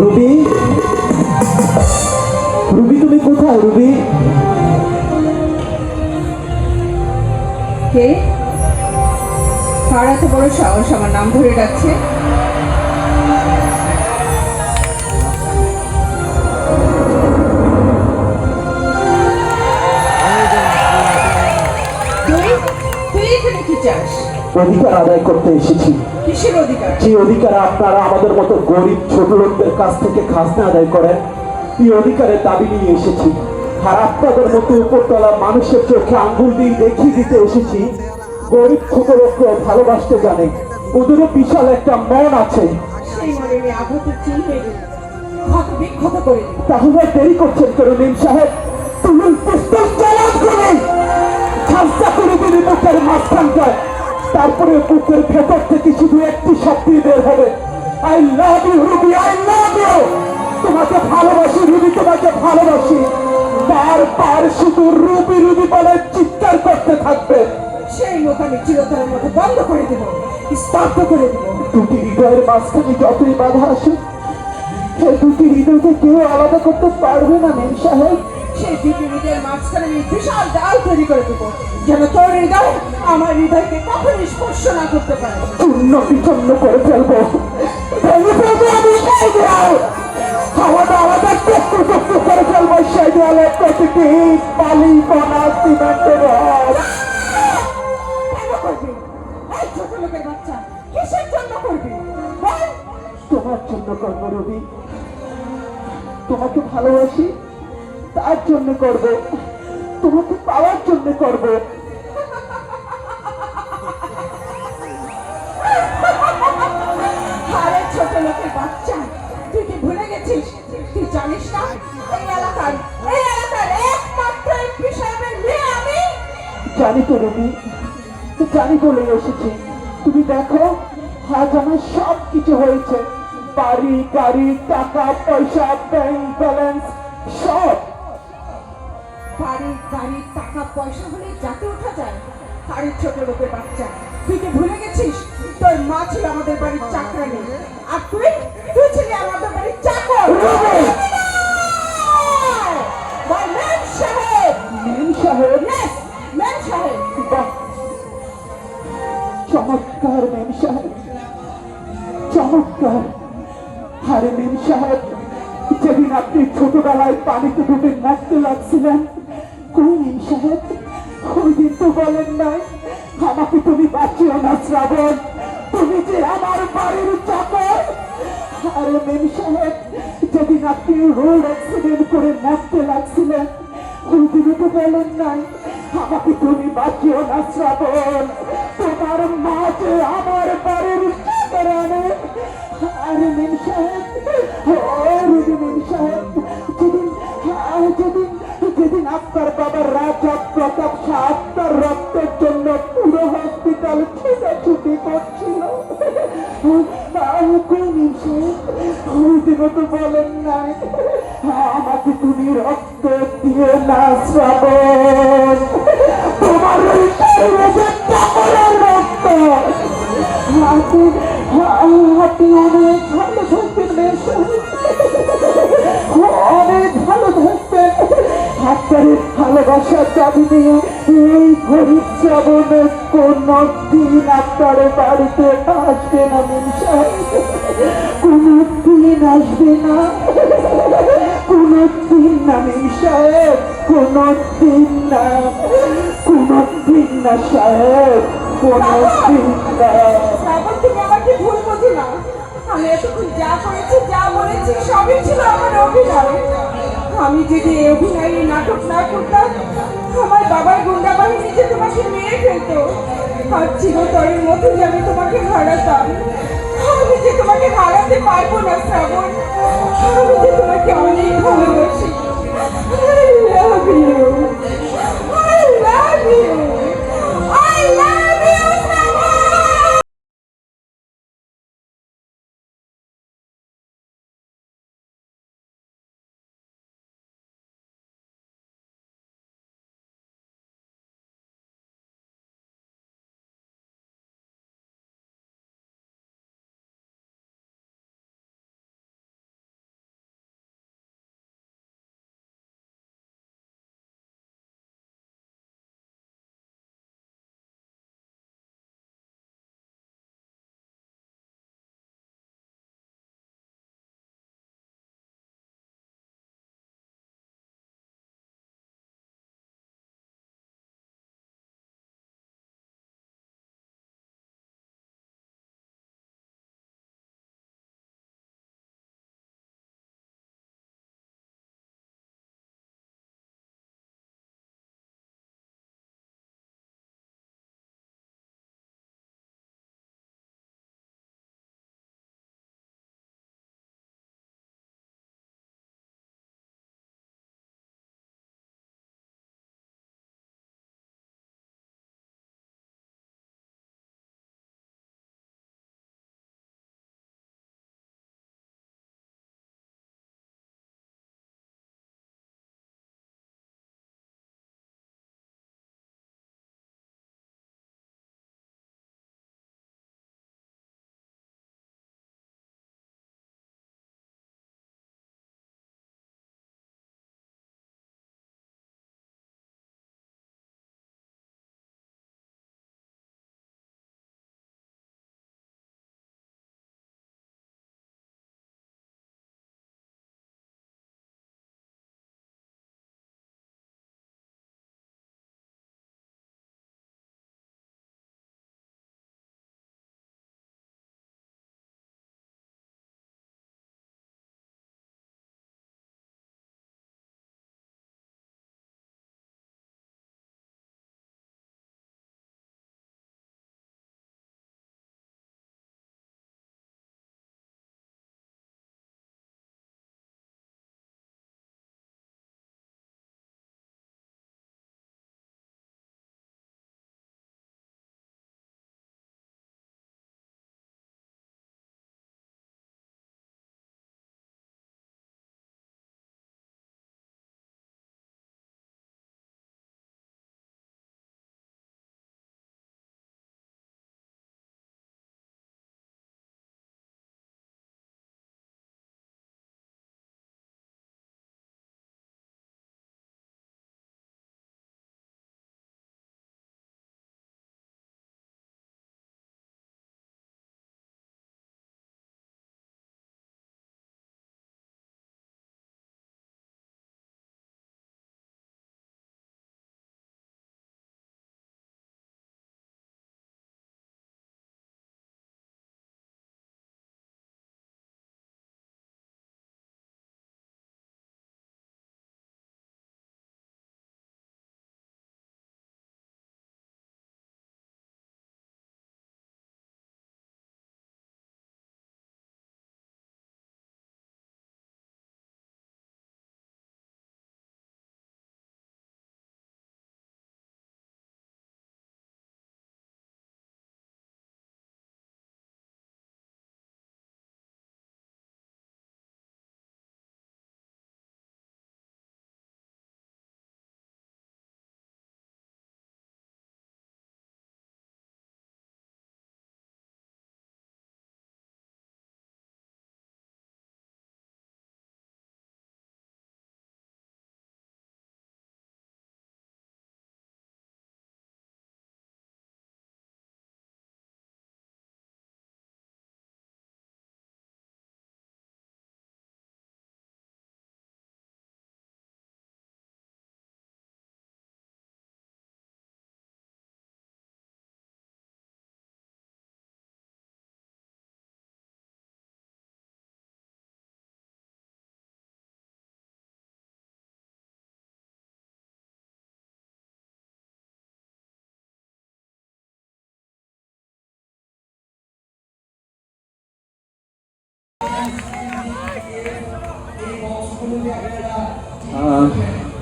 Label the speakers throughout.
Speaker 1: Ruby, Ruby তুমি কোথায় Ruby?
Speaker 2: কে? কার এত বড় সাহস আমার নাম ধরে ডাকছে? তুই তুই এখানে কি চাস?
Speaker 1: অধিকার আদায় করতে এসেছি।
Speaker 2: কিসের অধিকার?
Speaker 1: যে অধিকার আপনারা আমাদের মতো গরিব ছোট লোকদের কাছ থেকে খাজনা আদায় করেন, এই অধিকারের দাবি নিয়ে এসেছি। আর আপনাদের মতো উপরতলা মানুষের চোখে আঙ্গুল দিয়ে দেখিয়ে দিতে এসেছি গরিব ছোট লোককে ভালোবাসতে জানে, ওদেরও বিশাল একটা মন আছে।
Speaker 2: সেই মনে আমি আঘাত চিনতে ক্ষত বিক্ষত করে দিই।
Speaker 1: তাহলে আর দেরি করছেন কেন নিম সাহেব? তুমি পিস্তল চালান করে খাজনা করে দিলে বুকের মাঝখানটায়, তারপরে বুকের ভেতর থেকে শুধু একটি শব্দই বের হবে, I love you Ruby, I love you. তোমাকে ভালোবাসি রুবি, তোমাকে ভালোবাসি। বারবার শুধু রুবি রুবি বলে চিৎকার করতে থাকবে।
Speaker 2: সেই মুখ আমি চিরতরের মতো বন্ধ করে দেবো, স্তব্ধ করে দেবো।
Speaker 1: দুটি হৃদয়ের মাঝখানে যতই বাধা আসে, সেই দুটি হৃদয়কে কেউ আলাদা করতে পারবে না নিম সাহেব।
Speaker 2: সেই দুটি হৃদয়ের মাঝখানে আমি বিশাল ডাল তৈরি করে দেবো, যেন তোর হৃদয় আমার হৃদয়কে কখনই স্পর্শ না করতে পারে।
Speaker 1: চূর্ণ বিচন্ন করে ফেলবো, ভেঙে ফেলবো আমি সেই দেয়াল। আলাদা আলাদা টুকরো টুকরো করে ফেলবো সেই দেয়ালে প্রতিটি ইট, বালি, কণা, সিমেন্টের রড।
Speaker 2: কেন করবি? এই ছোট লোকের বাচ্চা, কিসের জন্য করবি বল?
Speaker 1: তোমার জন্য করবো রবি, তোমাকে ভালোবাসি তার জন্য করবো, তোমাকে পাওয়ার জন্য করবো।
Speaker 2: আরে ছোট লোকের বাচ্চা, তুই কি ভুলে গেছিস? তুই জানিস না এই এলাকার একমাত্র এমপি সাহেবের মেয়ে আমি?
Speaker 1: জানি তো রবি, জানি বলে এসেছি। তুমি দেখো আজ আমার সব কিছু হয়েছে, বাড়ি গাড়ি, টাকা পয়সা, ব্যাংক ব্যালেন্স সব।
Speaker 2: বাড়ি গাড়ি টাকা পয়সা হলে যাতে ওঠা যায়। আরে ছোট লোকের বাচ্চা, তুই কি ভুলে গেছিস তোর মা ছিল আমাদের বাড়ির চাকরানি, আর তুই তুই ছিলি আমাদের বাড়ির চাকর। বল ম্যাম সাহেব।
Speaker 1: নিম সাহেব,
Speaker 2: Yes, ম্যাম সাহেব।
Speaker 1: বাহ, চমৎকার মেম সাহেব, চমৎকার। আরে মেম সাহেব, যেদিন আপনি ছোটবেলায় পানিতে ডুবে মরতে লাগছিলেন, কই মেম সাহেব? ওই দিন তো বলেন নাই আমাকে তুমি বাঁচিও না শ্রাবণ, তুমি যে আমার বাড়ির চাকর। আরে মেম সাহেব, যেদিন আপনি রোড অ্যাক্সিডেন্ট করে মরতে লাগছিলেন, ওই দিনও তো বলেন নাই আমাকে তুমি বাঁচিও না শ্রাবণ, তোমার মা যে আমার বাড়ির চাকর আনে। আরে মেম সাহেব, ও রুবি মেম সাহেব, যেদিন যেদিন আপনার বাবার রাজা প্রতাপ শাহ আপনার রক্তের জন্য পুরো হসপিটাল ছুটাছুটি করছিল, ওই দিনও তো বলেন নাই আমাকে তুমি রক্ত দিয়ে না শ্রাবণ, তোমার ওই শরীরের চাকরের রক্ত। আপনি আপনি অনেক ভালো থাকবেন মেম সাহেব, অনেক ভালো থাকবেন। আপনার এই ভালোবাসার দাবি নিয়ে এই গরিব শ্রাবণে কোনো দিন আপনার বাড়িতে আসবে না মেম সাহেব, কোনো দিন আসবে না, কোনো দিন না মেম সাহেব, কোনো দিন না, কোনো দিন না সাহেব, কোনো দিন না।
Speaker 2: শ্রাবণ, তুমি আমাকে ভুল বোঝো না। আমি এতক্ষণ যা করেছি যা বলেছি সবই ছিল আমার অভিনয়। আমি যদি এই অভিনয় নাটক না করতাম, আমার বাবার গুন্ডা বাহিনী যে তোমাকে মেরে ফেলতো, আর চিরতরের মতো যে আমি তোমাকে হারাতাম। আমি যে তোমাকে হারাতে পারবো না শ্রাবণ, আমি যে তোমাকে অনেক ভালোবাসি। I love you. I love you. I love you, শ্রাবণ।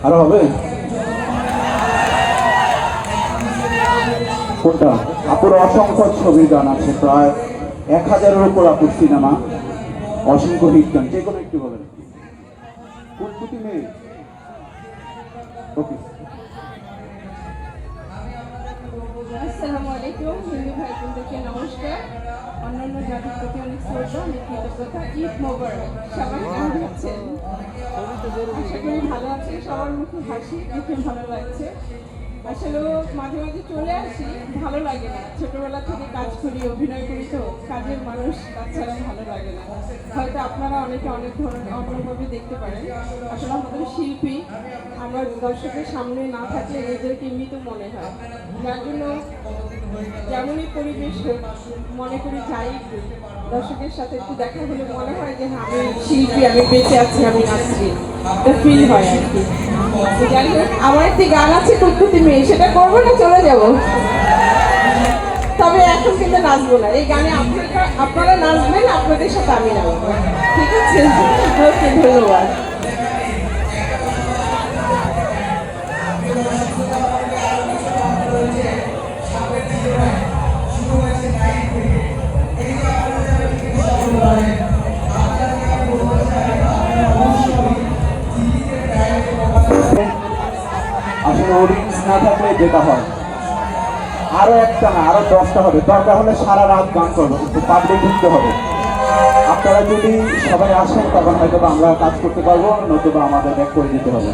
Speaker 3: আরো হবে কোনটা? আপুর অসংখ্য ছবির গান আছে, প্রায় 1000-এর উপর আপুর সিনেমা, অসংখ্য হিট গান। যে কোনো একটু বলেন। কুটকুটি মেয়ে। ওকে।
Speaker 2: আসসালামু আলাইকুম, হিন্দু ভাই বোনদেরকে নমস্কার। অন্যান্য জাতির প্রতি অনেক শ্রদ্ধা, অনেক কৃতজ্ঞতা। ঈদ মোবারক। সবাই কেমন আছেন? আশা করি ভালো আছেন। সবার মুখে হাসি দেখে ভালো লাগছে। আসলে মাঝে মাঝে চলে আসি, ভালো লাগে না। ছোটবেলা থেকে কাজ করি, অভিনয় করি, তো কাজের মানুষ, কাজ ছাড়া ভালো লাগে না। হয়তো আপনারা অনেকে অনেক ধরনের অন্যভাবে দেখতে পারেন। আসলে আমাদের শিল্পী, আমরা দর্শকের সামনে না থাকলে নিজেদেরকে মৃত মনে হয়। যার জন্য যেমনই পরিবেশ হোক, মনে করি যাই করি, দর্শকের সাথে একটু দেখা হলে মনে হয় যে হ্যাঁ, আমি শিল্পী, আমি বেঁচে আছি, আমি নাচছি, এটা ফিল হয় আর কি। তো যাই হোক, আমার একটি গান আছে কুটকুটি মেয়ে, সেটা করবো না চলে যাব? তবে এখন কিন্তু নাচবো না। এই গানে আপনারা নাচবেন, আপনাদের সাথে আমি নাচবো, ঠিক আছে? ওকে, ধন্যবাদ।
Speaker 3: আসলে অডিয়েন্স না থাকলে যেটা হয়, আরো একটা না আরো 10টা হবে, দরকার হলে সারা রাত গান করবো, কিন্তু পাবলিক ঢুকতে হবে। আপনারা যদি সবাই আসেন তখন হয়তো আমরা কাজ করতে পারবো, নতুবা আমাদের ব্যাক করে দিতে হবে।